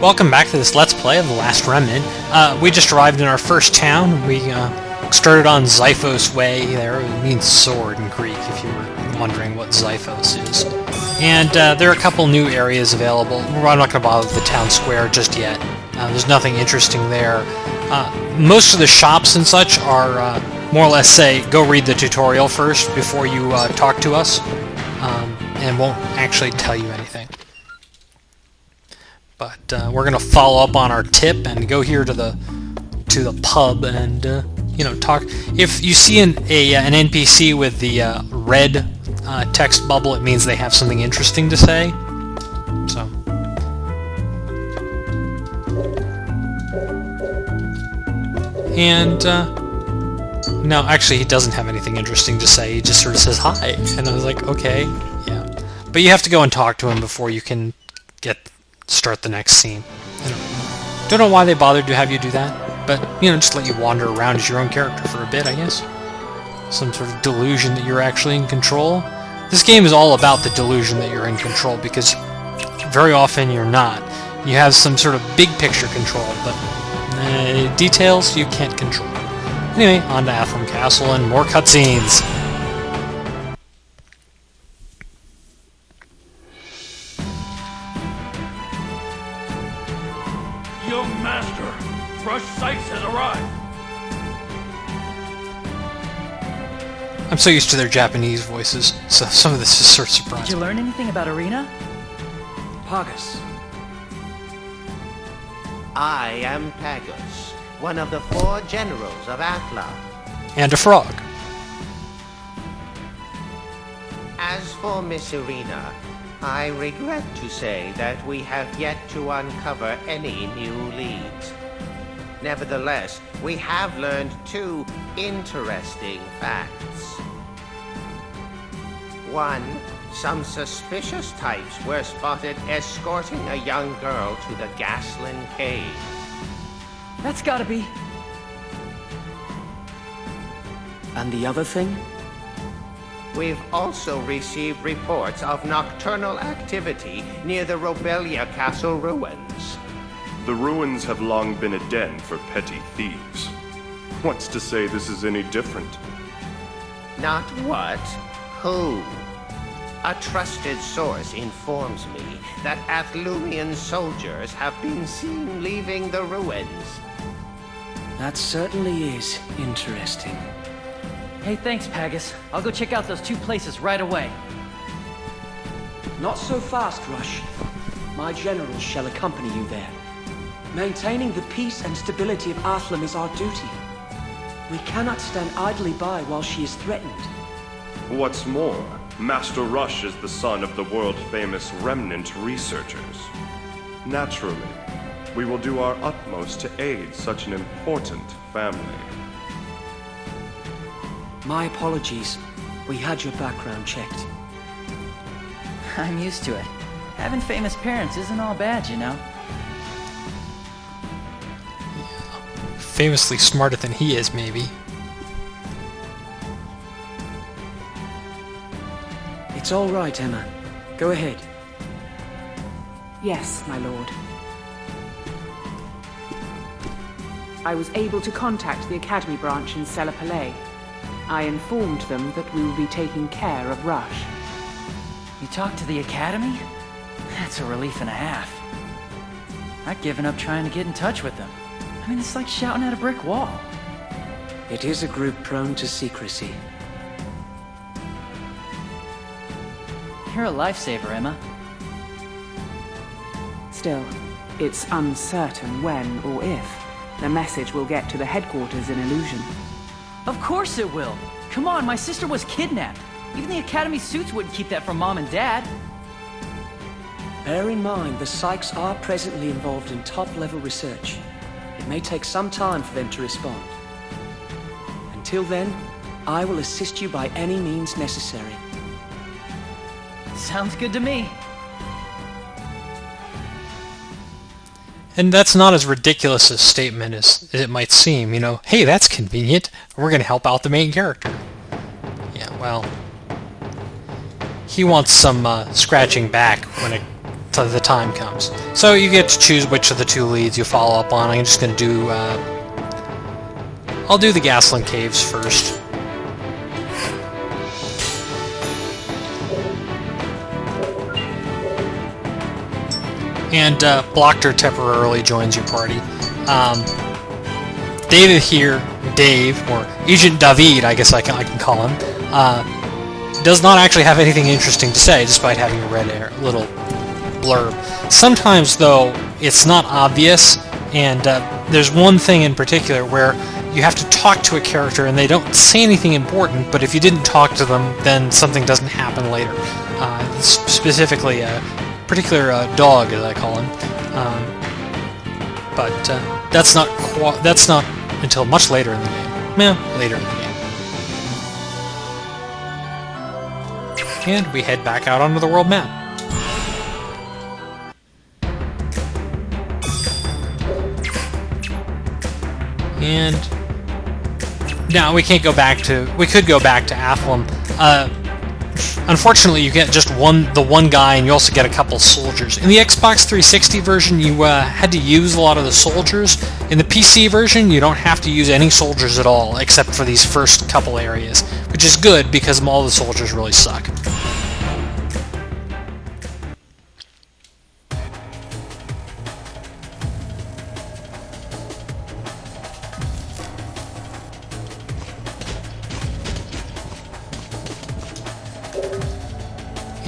Welcome back to this Let's Play of The Last Remnant. We just arrived in our first town. We started on Xiphos Way. There, it means sword in Greek, if you were wondering what Xiphos is. And there are a couple new areas available. I'm not going to bother with the town square just yet. There's nothing interesting there. Most of the shops and such are more or less say, go read the tutorial first before you talk to us, and won't actually tell you anything. But we're gonna follow up on our tip and go here to the pub and talk. If you see an NPC with the red text bubble, it means they have something interesting to say. So. And no, actually, he doesn't have anything interesting to say. He just sort of says hi, and I was like, okay, yeah. But you have to go and talk to him before you can start the next scene. Don't know why they bothered to have you do that, but just let you wander around as your own character for a bit, I guess. Some sort of delusion that you're actually in control. This game is all about the delusion that you're in control, because very often you're not. You have some sort of big picture control, but details you can't control. Anyway, on to Athlam Castle and more cutscenes. Young master, Rush Sykes has arrived. I'm so used to their Japanese voices, so some of this is sort of surprising. Did you learn anything about Arena? Pagus. I am Pagus, one of the 4 generals of Athlam. And a frog. As for Miss Arena, I regret to say that we have yet to uncover any new leads. Nevertheless, we have learned 2 interesting facts. 1, some suspicious types were spotted escorting a young girl to the Gaslin Caves. That's gotta be... And the other thing? We've also received reports of nocturnal activity near the Robelia Castle ruins. The ruins have long been a den for petty thieves. What's to say this is any different? Not what, who. A trusted source informs me that Athlumian soldiers have been seen leaving the ruins. That certainly is interesting. Hey, thanks, Pagus. I'll go check out those 2 places right away. Not so fast, Rush. My generals shall accompany you there. Maintaining the peace and stability of Athlam is our duty. We cannot stand idly by while she is threatened. What's more, Master Rush is the son of the world-famous Remnant researchers. Naturally, we will do our utmost to aid such an important family. My apologies. We had your background checked. I'm used to it. Having famous parents isn't all bad, you know? Famously smarter than he is, maybe. It's all right, Emma. Go ahead. Yes, my lord. I was able to contact the Academy branch in Palais. I informed them that we will be taking care of Rush. You talked to the Academy? That's a relief and a half. I'd given up trying to get in touch with them. I mean, it's like shouting at a brick wall. It is a group prone to secrecy. You're a lifesaver, Emma. Still, it's uncertain when or if the message will get to the headquarters in Illusion. Of course it will! Come on, my sister was kidnapped! Even the Academy suits wouldn't keep that from Mom and Dad! Bear in mind, the Sykes are presently involved in top-level research. It may take some time for them to respond. Until then, I will assist you by any means necessary. Sounds good to me. And that's not as ridiculous a statement as it might seem, Hey, that's convenient. We're going to help out the main character. Yeah, well... He wants some scratching back when it till the time comes. So you get to choose which of the two leads you follow up on. I'm just going to do... I'll do the Gaslin Caves first. And Blocter temporarily joins your party. David here, Dave, or Agent David, I guess I can call him, does not actually have anything interesting to say, despite having a red little blurb. Sometimes, though, it's not obvious, and there's one thing in particular where you have to talk to a character and they don't say anything important, but if you didn't talk to them, then something doesn't happen later. Specifically, a particular dog, as I call him. But that's not until much later in the game. Later in the game. And we head back out onto the world map. And now we can't go back to... We could go back to Athlum. Unfortunately, you get just the one guy, and you also get a couple soldiers. In the Xbox 360 version, you had to use a lot of the soldiers. In the PC version, you don't have to use any soldiers at all, except for these first couple areas, which is good because all the soldiers really suck.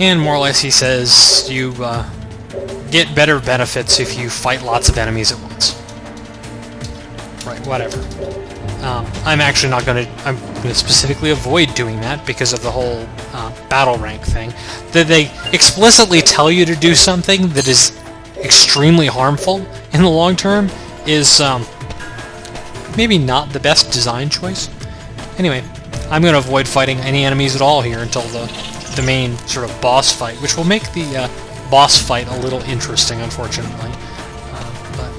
And more or less he says you get better benefits if you fight lots of enemies at once. Right, whatever. I'm actually not going to... I'm going to specifically avoid doing that because of the whole battle rank thing. That they explicitly tell you to do something that is extremely harmful in the long term is maybe not the best design choice. Anyway, I'm going to avoid fighting any enemies at all here until the main sort of boss fight, which will make the boss fight a little interesting, unfortunately. But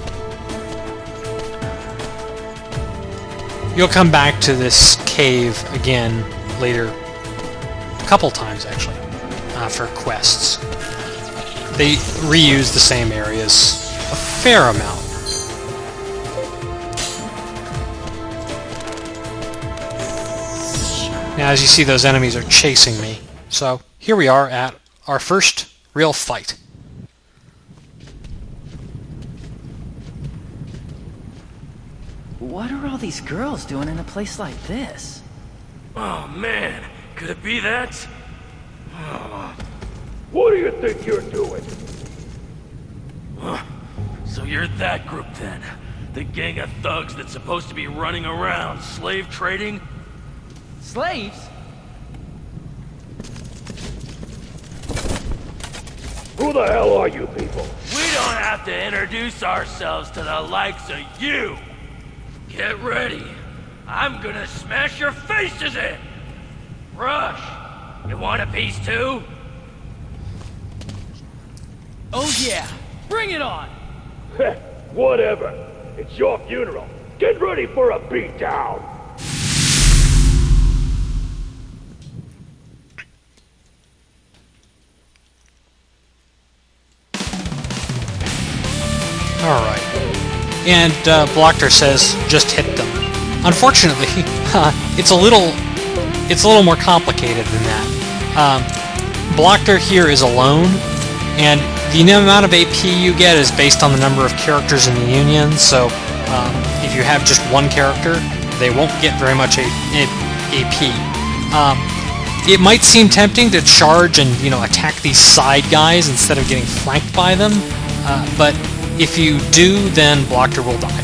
you'll come back to this cave again later, a couple times actually, for quests. They reuse the same areas a fair amount. Now, as you see, those enemies are chasing me. So, here we are at our first real fight. What are all these girls doing in a place like this? Oh man, could it be that? Oh. What do you think you're doing? So you're that group then? The gang of thugs that's supposed to be running around, slave trading? Slaves? Who the hell are you people? We don't have to introduce ourselves to the likes of you! Get ready. I'm gonna smash your faces in! Rush, you want a piece too? Oh yeah, bring it on! Whatever. It's your funeral. Get ready for a beatdown! Alright. And Blocter says, just hit them. Unfortunately, it's a little more complicated than that. Blocter here is alone, and the amount of AP you get is based on the number of characters in the Union, so if you have just one character, they won't get very much AP. It might seem tempting to charge and, attack these side guys instead of getting flanked by them, but if you do, then Blocter will die.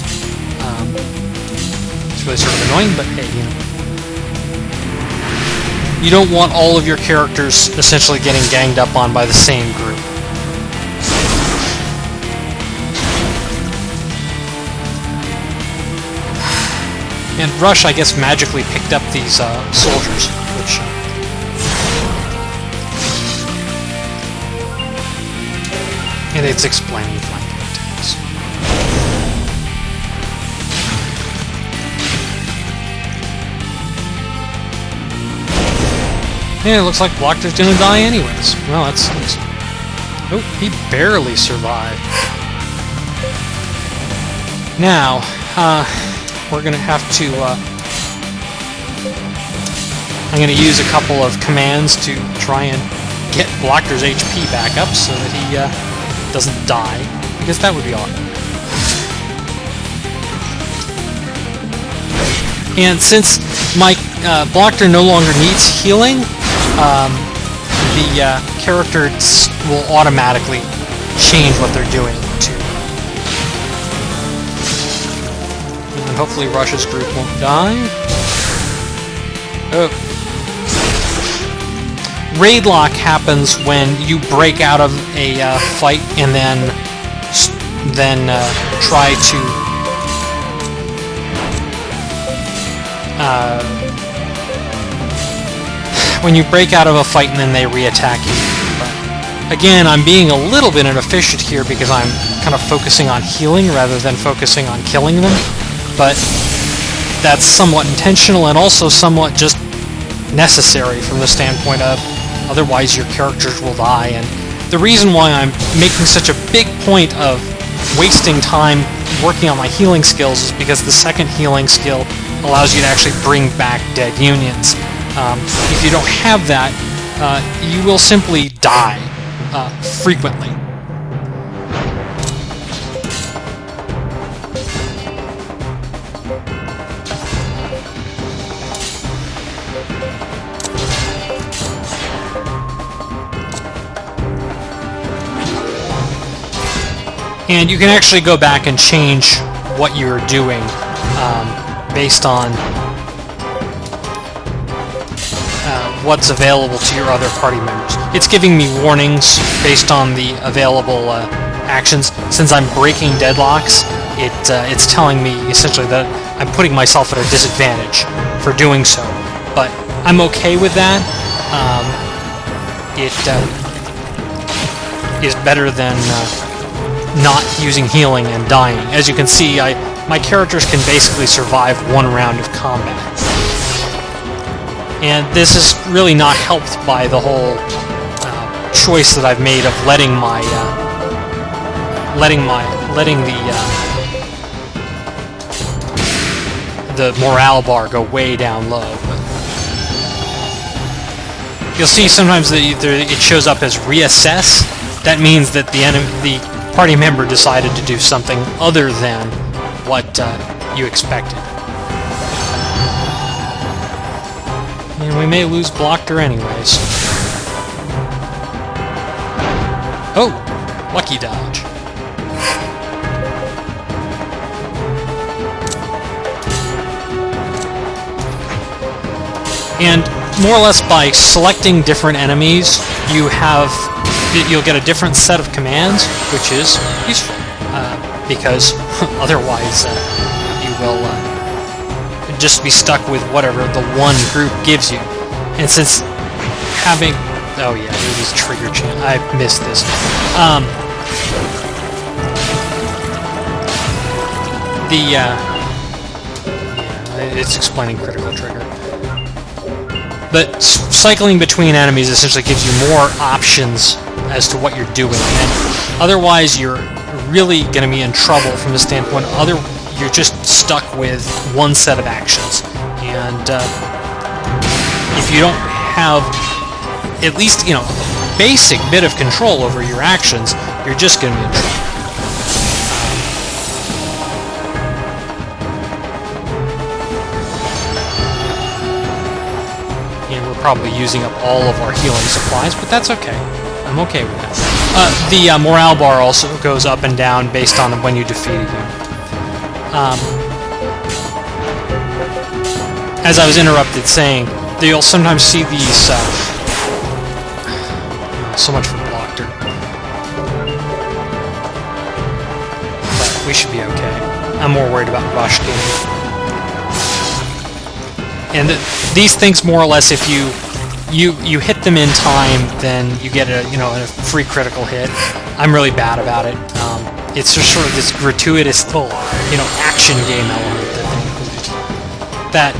It's really sort of annoying, but hey, you don't want all of your characters essentially getting ganged up on by the same group. And Rush, I guess, magically picked up these soldiers, which... and it's explaining flanking attacks. And it looks like Blocter's gonna die anyways. Well, that sucks. Oh, he barely survived. Now, we're gonna have to, I'm gonna use a couple of commands to try and get Blocter's HP back up so that he, doesn't die, because that would be awesome. And since my Blocter no longer needs healing, the character will automatically change what they're doing to. And hopefully Rush's group won't die. Oh. Raid lock happens when you break out of a fight and then try to when you break out of a fight and then they re-attack you. But again, I'm being a little bit inefficient here because I'm kind of focusing on healing rather than focusing on killing them. But that's somewhat intentional and also somewhat just necessary from the standpoint of otherwise your characters will die. And the reason why I'm making such a big point of wasting time working on my healing skills is because the second healing skill allows you to actually bring back dead unions. If you don't have that, you will simply die frequently. And you can actually go back and change what you're doing based on what's available to your other party members. It's giving me warnings based on the available actions. Since I'm breaking deadlocks, it's telling me essentially that I'm putting myself at a disadvantage for doing so. But I'm okay with that. It is better than not using healing and dying. As you can see, my characters can basically survive one round of combat. And this is really not helped by the whole choice that I've made of letting the morale bar go way down low. But you'll see sometimes that it shows up as reassess. That means that the party member decided to do something other than what you expected. And we may lose Blocter anyways. Oh! Lucky dodge. And more or less by selecting different enemies, you'll get a different set of commands, which is useful, because otherwise you will just be stuck with whatever the one group gives you. And since having... Oh yeah, there's these trigger channels. I missed this. It's explaining critical trigger. But cycling between enemies essentially gives you more options as to what you're doing, and otherwise you're really going to be in trouble from the standpoint you're just stuck with one set of actions, and if you don't have at least a basic bit of control over your actions, you're just going to be in trouble. Probably using up all of our healing supplies, but that's okay. I'm okay with that. The morale bar also goes up and down based on when you defeat a unit. As I was interrupted saying, you'll sometimes see these... so much for Blocter. But we should be okay. I'm more worried about Rush getting... And these things, more or less, if you hit them in time, then you get a free critical hit. I'm really bad about it. It's just sort of this gratuitous little action game element that they included. That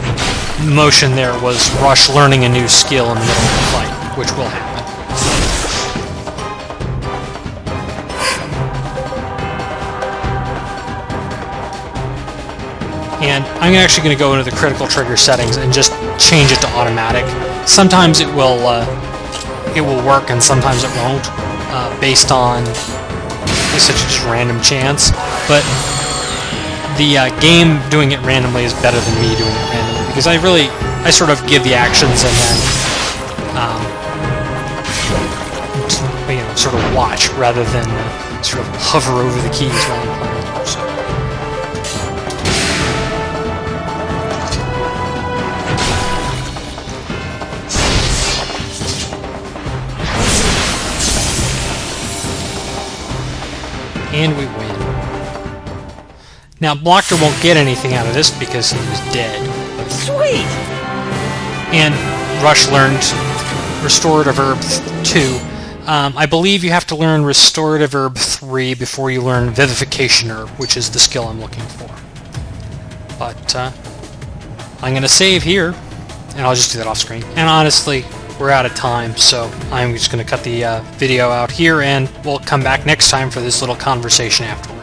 motion there was Rush learning a new skill in the middle of the fight, which will happen. And I'm actually going to go into the critical trigger settings and just change it to automatic. Sometimes it will work and sometimes it won't, based on such just random chance. But the game doing it randomly is better than me doing it randomly, because I sort of give the actions and then sort of watch rather than sort of hover over the keys while I'm playing. So. And we win. Now, Blocter won't get anything out of this because he was dead. Sweet! And Rush learned Restorative Herb 2. I believe you have to learn Restorative Herb 3 before you learn Vivification Herb, which is the skill I'm looking for. But I'm going to save here, and I'll just do that off screen. And honestly, we're out of time, so I'm just going to cut the video out here, and we'll come back next time for this little conversation afterwards.